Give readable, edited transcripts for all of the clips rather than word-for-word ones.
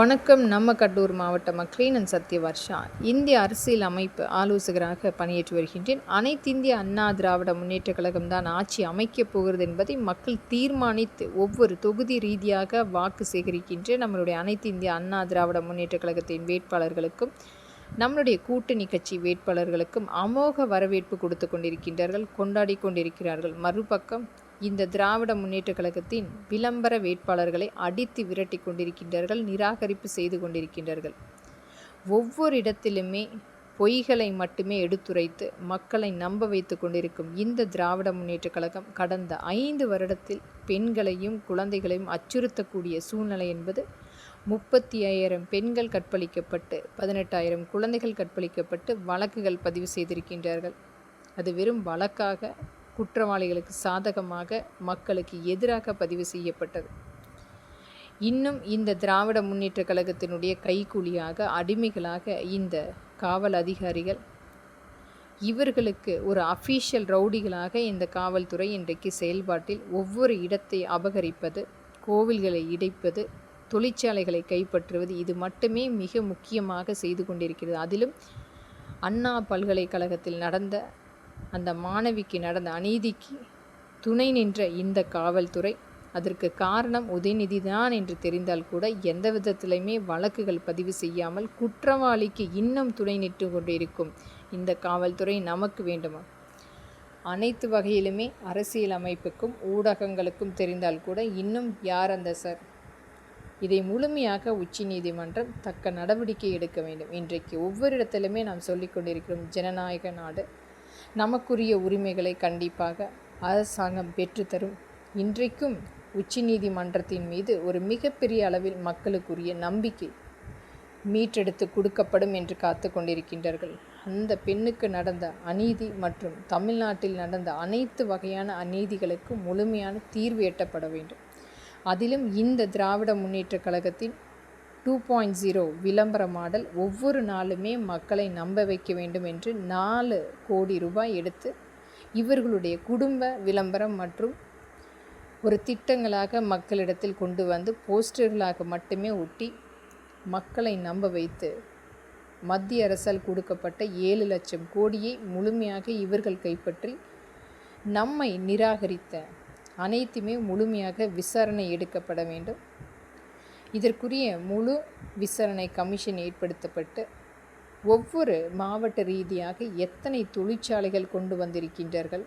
வணக்கம். நம்ம கடலூர் மாவட்ட மக்களே, நான் சத்யவர்ஷா. இந்திய அரசியல் அமைப்பு ஆலோசகராக பணியாற்றி வருகின்றேன். அனைத்திந்திய அண்ணா திராவிட முன்னேற்ற கழகம் தான் ஆட்சி அமைக்கப் போகிறது என்பதை மக்கள் தீர்மானித்து ஒவ்வொரு தொகுதி ரீதியாக வாக்கு சேகரிக்கின்ற நம்மளுடைய அனைத்து இந்திய அண்ணா திராவிட முன்னேற்ற கழகத்தின் வேட்பாளர்களுக்கும் நம்மளுடைய கூட்டணி கட்சி வேட்பாளர்களுக்கும் அமோக வரவேற்பு கொடுத்து கொண்டிருக்கின்றார்கள், கொண்டாடி கொண்டிருக்கிறார்கள். மறுபக்கம் இந்த திராவிட முன்னேற்ற கழகத்தின் விளம்பர வேட்பாளர்களை அடித்து விரட்டி கொண்டிருக்கின்றார்கள், நிராகரிப்பு செய்து கொண்டிருக்கின்றார்கள். ஒவ்வொரு இடத்திலுமே பொய்களை மட்டுமே எடுத்துரைத்து மக்களை நம்ப வைத்து கொண்டிருக்கும் இந்த திராவிட முன்னேற்ற கழகம் கடந்த 5 வருடத்தில் பெண்களையும் குழந்தைகளையும் அச்சுறுத்தக்கூடிய சூழ்நிலை என்பது 35,000 பெண்கள் கற்பழிக்கப்பட்டு 18,000 குழந்தைகள் கற்பழிக்கப்பட்டு வழக்குகள் பதிவு செய்திருக்கின்றார்கள். அது வெறும் வழக்காக குற்றவாளிகளுக்கு சாதகமாக மக்களுக்கு எதிராக பதிவு செய்யப்பட்டது. இன்னும் இந்த திராவிட முன்னேற்ற கழகத்தினுடைய கைக்கூலியாக அடிமைகளாக இந்த காவல் அதிகாரிகள், இவர்களுக்கு ஒரு அஃபீஷியல் ரவுடிகளாக இந்த காவல்துறை இன்றைக்கு செயல்பாட்டில் ஒவ்வொரு இடத்தை அபகரிப்பது, கோவில்களை இடிப்பது, தொழிற்சாலைகளை கைப்பற்றுவது, இது மட்டுமே மிக முக்கியமாக செய்து கொண்டிருக்கிறது. அதிலும் அண்ணா பல்கலைக்கழகத்தில் நடந்த அந்த மாணவிக்கு நடந்த அநீதிக்கு துணை நின்ற இந்த காவல்துறை, அதற்கு காரணம் உதயநிதி தான் என்று தெரிந்தால் கூட எந்த விதத்திலுமே வழக்குகள் பதிவு செய்யாமல் குற்றவாளிக்கு இன்னும் துணை நின்று கொண்டிருக்கும் இந்த காவல்துறை நமக்கு வேண்டுமா? அனைத்து வகையிலுமே அரசியல் அமைப்புக்கும் ஊடகங்களுக்கும் தெரிந்தால் கூட இன்னும் யார் அந்த சார்? இதை முழுமையாக உச்சநீதிமன்றம் தக்க நடவடிக்கை எடுக்க வேண்டும். இன்றைக்கு ஒவ்வொரு இடத்திலுமே நாம் சொல்லிக் கொண்டிருக்கிறோம், ஜனநாயக நாடு, நமக்குரிய உரிமைகளை கண்டிப்பாக அரசாங்கம் பெற்றுத்தரும். இன்றைக்கும் உச்சநீதிமன்றத்தின் மீது ஒரு மிகப்பெரிய அளவில் மக்களுக்குரிய நம்பிக்கை மீட்டெடுத்து கொடுக்கப்படும் என்று காத்து கொண்டிருக்கின்றார்கள். அந்த பெண்ணுக்கு நடந்த அநீதி மற்றும் தமிழ்நாட்டில் நடந்த அனைத்து வகையான அநீதிகளுக்கும் முழுமையான தீர்வு எட்டப்பட வேண்டும். அதிலும் இந்த திராவிட முன்னேற்ற கழகத்தின் 2.0 விளம்பர மாடல் ஒவ்வொரு நாளுமே மக்களை நம்ப வைக்க வேண்டும் என்று 4 கோடி ரூபாய் எடுத்து இவர்களுடைய குடும்ப விளம்பரம் மற்றும் ஒரு திட்டங்களாக மக்களிடத்தில் கொண்டு வந்து போஸ்டர்களாக மட்டுமே ஒட்டி மக்களை நம்ப வைத்து மத்திய அரசால் கொடுக்கப்பட்ட 7 லட்சம் கோடியை முழுமையாக இவர்கள் கைப்பற்றி நம்மை நிராகரித்த அனைத்துமே முழுமையாக விசாரணை எடுக்கப்பட வேண்டும். இதற்குரிய முழு விசாரணை கமிஷன் ஏற்படுத்தப்பட்டு ஒவ்வொரு மாவட்ட ரீதியாக எத்தனை தொழிற்சாலைகள் கொண்டு வந்திருக்கின்றார்கள்,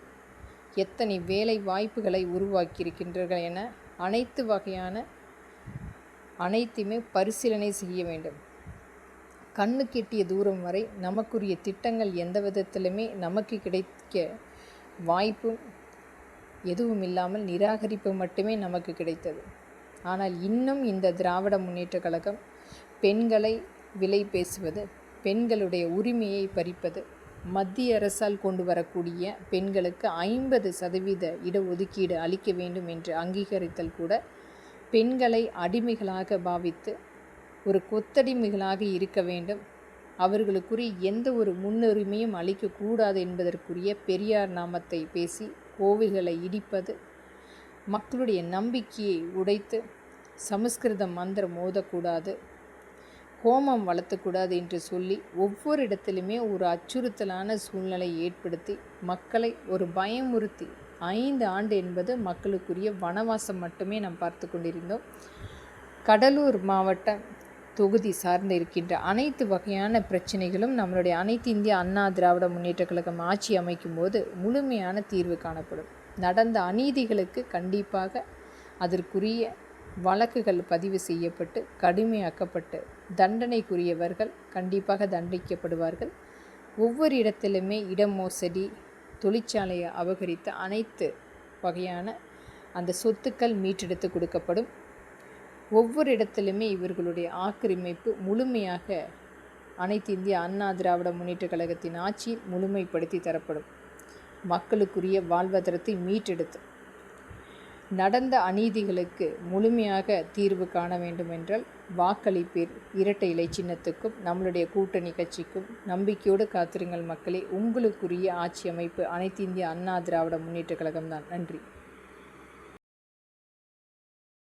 எத்தனை வேலை வாய்ப்புகளை உருவாக்கியிருக்கின்றார்கள் என அனைத்து வகையான அனைத்துமே பரிசீலனை செய்ய வேண்டும். கண்ணு கெட்டிய தூரம் வரை நமக்குரிய திட்டங்கள் எந்த விதத்திலுமே நமக்கு கிடைக்க வாய்ப்பும் எதுவும் இல்லாமல் நிராகரிப்பு மட்டுமே நமக்கு கிடைத்தது. ஆனால் இன்னும் இந்த திராவிட முன்னேற்ற கழகம் பெண்களை விலை பேசுவது, பெண்களுடைய உரிமையை பறிப்பது, மத்திய அரசால் கொண்டு வரக்கூடிய பெண்களுக்கு 50% இடஒதுக்கீடு அளிக்க வேண்டும் என்று அங்கீகரித்தல் கூட பெண்களை அடிமைகளாக பாவித்து ஒரு கொத்தடிமைகளாக இருக்க வேண்டும், அவர்களுக்குரிய எந்த ஒரு முன்னுரிமையும் அளிக்கக்கூடாது என்பதற்குரிய பெரியார் நாமத்தை பேசி கோவில்களை இடிப்பது, மக்களுடைய நம்பிக்கையை உடைத்து சமஸ்கிருதம் மந்திரம் ஓதக்கூடாது, ஹோமம் வளர்த்தக்கூடாது என்று சொல்லி ஒவ்வொரு இடத்திலுமே ஒரு அச்சுறுத்தலான சூழ்நிலை ஏற்படுத்தி மக்களை ஒரு பயமுறுத்தி 5 ஆண்டு என்பது மக்களுக்குரிய வனவாசம் மட்டுமே நாம் பார்த்து கொண்டிருந்தோம். கடலூர் மாவட்ட தொகுதி சார்ந்து இருக்கின்ற அனைத்து வகையான பிரச்சனைகளும் நம்மளுடைய அனைத்து இந்திய அண்ணா திராவிட முன்னேற்ற கழகம் ஆட்சி அமைக்கும் போது முழுமையான தீர்வு காணப்படும். நடந்த அநீதிகளுக்கு கண்டிப்பாக அதற்குரிய வழக்குகள் பதிவு செய்யப்பட்டு கடுமையாக்கப்பட்டு தண்டனைக்குரியவர்கள் கண்டிப்பாக தண்டிக்கப்படுவார்கள். ஒவ்வொரு இடத்திலுமே இடமோசடி, தொழிற்சாலையை அபகரித்த அனைத்து வகையான அந்த சொத்துக்கள் மீட்டெடுத்து கொடுக்கப்படும். ஒவ்வொரு இடத்திலுமே இவர்களுடைய ஆக்கிரமிப்பு முழுமையாக அனைத்து இந்திய அண்ணா திராவிட முன்னேற்ற கழகத்தின் ஆட்சியில் முழுமைப்படுத்தி தரப்படும். மக்களுக்குரிய வாழ்வாதாரத்தை மீட்டெடுத்து நடந்த அநீதிகளுக்கு முழுமையாக தீர்வு காண வேண்டுமென்றால் வாக்களிப்பீர் இரட்டை இலை சின்னத்துக்கும் நம்மளுடைய கூட்டணி கட்சிக்கும். நம்பிக்கையோடு காத்திருங்கள் மக்களே. உங்களுக்குரிய ஆட்சி அமைப்பு அனைத்து இந்திய அண்ணா திராவிட முன்னேற்ற கழகம்தான். நன்றி.